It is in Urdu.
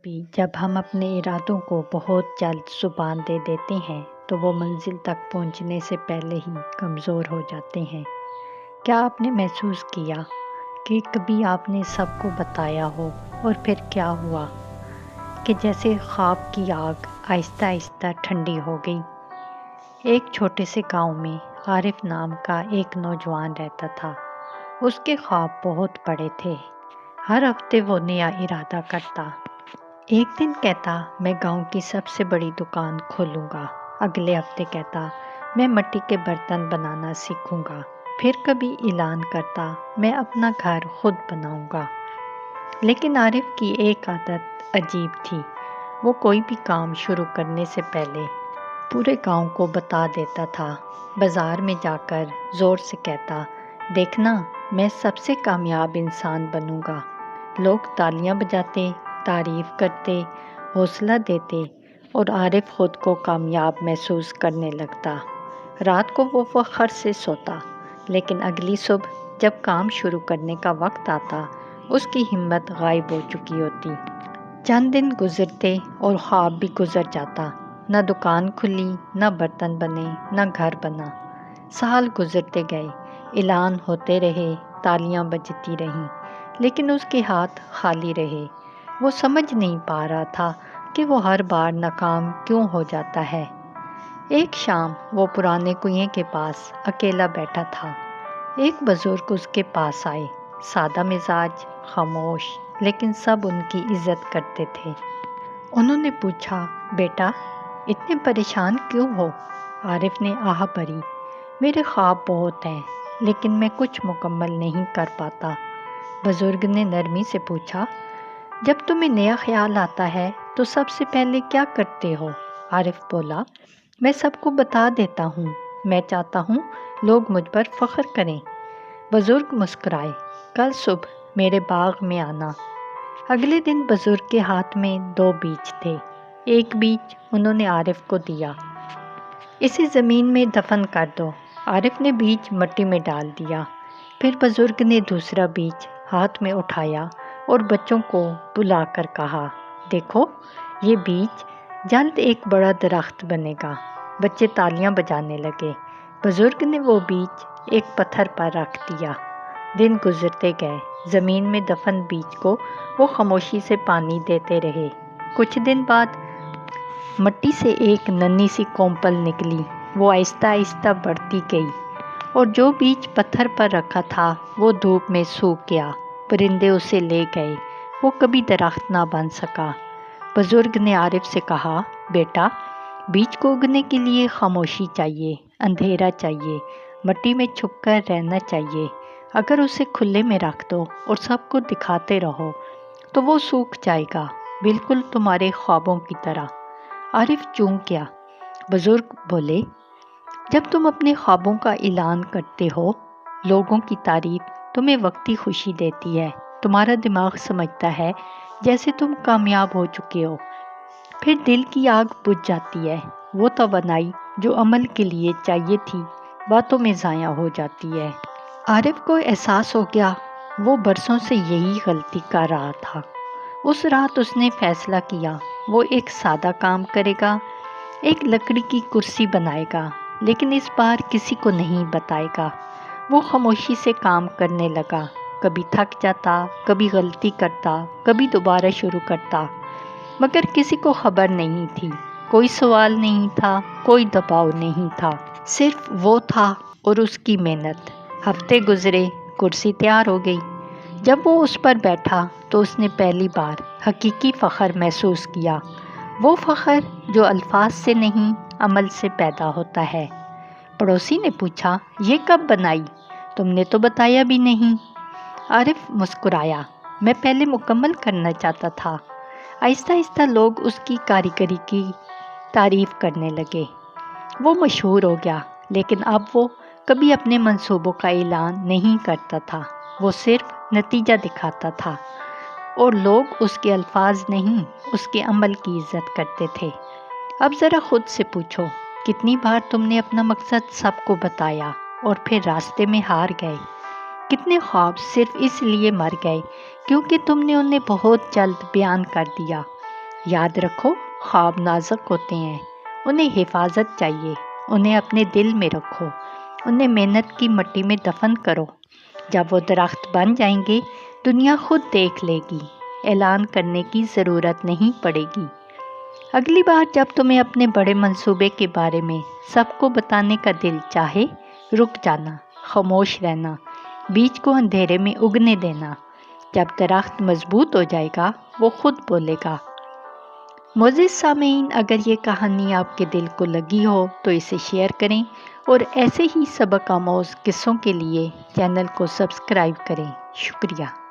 کبھی جب ہم اپنے ارادوں کو بہت جلد زبان دے دیتے ہیں تو وہ منزل تک پہنچنے سے پہلے ہی کمزور ہو جاتے ہیں۔ کیا آپ نے محسوس کیا کہ کبھی آپ نے سب کو بتایا ہو اور پھر کیا ہوا کہ جیسے خواب کی آگ آہستہ آہستہ ٹھنڈی ہو گئی؟ ایک چھوٹے سے گاؤں میں عارف نام کا ایک نوجوان رہتا تھا۔ اس کے خواب بہت بڑے تھے۔ ہر ہفتے وہ نیا ارادہ کرتا۔ ایک دن کہتا میں گاؤں کی سب سے بڑی دکان کھولوں گا، اگلے ہفتے کہتا میں مٹی کے برتن بنانا سیکھوں گا، پھر کبھی اعلان کرتا میں اپنا گھر خود بناؤں گا۔ لیکن عارف کی ایک عادت عجیب تھی، وہ کوئی بھی کام شروع کرنے سے پہلے پورے گاؤں کو بتا دیتا تھا۔ بازار میں جا کر زور سے کہتا دیکھنا میں سب سے کامیاب انسان بنوں گا۔ لوگ تالیاں بجاتے، تعریف کرتے، حوصلہ دیتے اور عارف خود کو کامیاب محسوس کرنے لگتا۔ رات کو وہ فخر سے سوتا، لیکن اگلی صبح جب کام شروع کرنے کا وقت آتا اس کی ہمت غائب ہو چکی ہوتی۔ چند دن گزرتے اور خواب بھی گزر جاتا، نہ دکان کھلی، نہ برتن بنے، نہ گھر بنا۔ سال گزرتے گئے، اعلان ہوتے رہے، تالیاں بجتی رہیں، لیکن اس کے ہاتھ خالی رہے۔ وہ سمجھ نہیں پا رہا تھا کہ وہ ہر بار ناکام کیوں ہو جاتا ہے۔ ایک شام وہ پرانے کنویں کے پاس اکیلا بیٹھا تھا۔ ایک بزرگ اس کے پاس آئے، سادہ مزاج، خاموش، لیکن سب ان کی عزت کرتے تھے۔ انہوں نے پوچھا بیٹا اتنے پریشان کیوں ہو؟ عارف نے آہ بھری، میرے خواب بہت ہیں لیکن میں کچھ مکمل نہیں کر پاتا۔ بزرگ نے نرمی سے پوچھا جب تمہیں نیا خیال آتا ہے تو سب سے پہلے کیا کرتے ہو؟ عارف بولا میں سب کو بتا دیتا ہوں، میں چاہتا ہوں لوگ مجھ پر فخر کریں۔ بزرگ مسکرائے، کل صبح میرے باغ میں آنا۔ اگلے دن بزرگ کے ہاتھ میں 2 بیج تھے۔ ایک بیج انہوں نے عارف کو دیا، اسے زمین میں دفن کر دو۔ عارف نے بیج مٹی میں ڈال دیا۔ پھر بزرگ نے دوسرا بیج ہاتھ میں اٹھایا اور بچوں کو بلا کر کہا دیکھو یہ بیج جلد ایک بڑا درخت بنے گا۔ بچے تالیاں بجانے لگے۔ بزرگ نے وہ بیج ایک پتھر پر رکھ دیا۔ دن گزرتے گئے، زمین میں دفن بیج کو وہ خاموشی سے پانی دیتے رہے۔ کچھ دن بعد مٹی سے ایک ننھی سی کونپل نکلی، وہ آہستہ آہستہ بڑھتی گئی اور جو بیج پتھر پر رکھا تھا وہ دھوپ میں سوکھ گیا۔ پرندے اسے لے گئے، وہ کبھی درخت نہ بن سکا۔ بزرگ نے عارف سے کہا بیٹا بیج کو اگنے کے لیے خاموشی چاہیے، اندھیرا چاہیے، مٹی میں چھپ کر رہنا چاہیے۔ اگر اسے کھلے میں رکھ دو اور سب کو دکھاتے رہو تو وہ سوکھ جائے گا، بالکل تمہارے خوابوں کی طرح۔ عارف چونک گیا۔ بزرگ بولے جب تم اپنے خوابوں کا اعلان کرتے ہو، لوگوں کی تعریف تمہیں وقتی خوشی دیتی ہے، تمہارا دماغ سمجھتا ہے جیسے تم کامیاب ہو چکے ہو، پھر دل کی آگ بجھ جاتی ہے، وہ توانائی جو عمل کے لیے چاہیے تھی باتوں میں ضائع ہو جاتی ہے۔ عارف کو احساس ہو گیا وہ برسوں سے یہی غلطی کر رہا تھا۔ اس رات اس نے فیصلہ کیا وہ ایک سادہ کام کرے گا، ایک لکڑی کی کرسی بنائے گا، لیکن اس بار کسی کو نہیں بتائے گا۔ وہ خاموشی سے کام کرنے لگا، کبھی تھک جاتا، کبھی غلطی کرتا، کبھی دوبارہ شروع کرتا، مگر کسی کو خبر نہیں تھی، کوئی سوال نہیں تھا، کوئی دباؤ نہیں تھا، صرف وہ تھا اور اس کی محنت۔ ہفتے گزرے، کرسی تیار ہو گئی۔ جب وہ اس پر بیٹھا تو اس نے پہلی بار حقیقی فخر محسوس کیا، وہ فخر جو الفاظ سے نہیں عمل سے پیدا ہوتا ہے۔ پڑوسی نے پوچھا یہ کب بنائی؟ تم نے تو بتایا بھی نہیں۔ عارف مسکرایا، میں پہلے مکمل کرنا چاہتا تھا۔ آہستہ آہستہ لوگ اس کی کاریگری کی تعریف کرنے لگے، وہ مشہور ہو گیا، لیکن اب وہ کبھی اپنے منصوبوں کا اعلان نہیں کرتا تھا، وہ صرف نتیجہ دکھاتا تھا، اور لوگ اس کے الفاظ نہیں اس کے عمل کی عزت کرتے تھے۔ اب ذرا خود سے پوچھو کتنی بار تم نے اپنا مقصد سب کو بتایا اور پھر راستے میں ہار گئے؟ کتنے خواب صرف اس لیے مر گئے کیونکہ تم نے انہیں بہت جلد بیان کر دیا؟ یاد رکھو، خواب نازک ہوتے ہیں، انہیں حفاظت چاہیے، انہیں اپنے دل میں رکھو، انہیں محنت کی مٹی میں دفن کرو۔ جب وہ درخت بن جائیں گے، دنیا خود دیکھ لے گی، اعلان کرنے کی ضرورت نہیں پڑے گی۔ اگلی بار جب تمہیں اپنے بڑے منصوبے کے بارے میں سب کو بتانے کا دل چاہے، رک جانا، خاموش رہنا، بیج کو اندھیرے میں اگنے دینا۔ جب درخت مضبوط ہو جائے گا، وہ خود بولے گا۔ معزز سامعین، اگر یہ کہانی آپ کے دل کو لگی ہو تو اسے شیئر کریں، اور ایسے ہی سبق آموز قصوں کے لیے چینل کو سبسکرائب کریں۔ شکریہ۔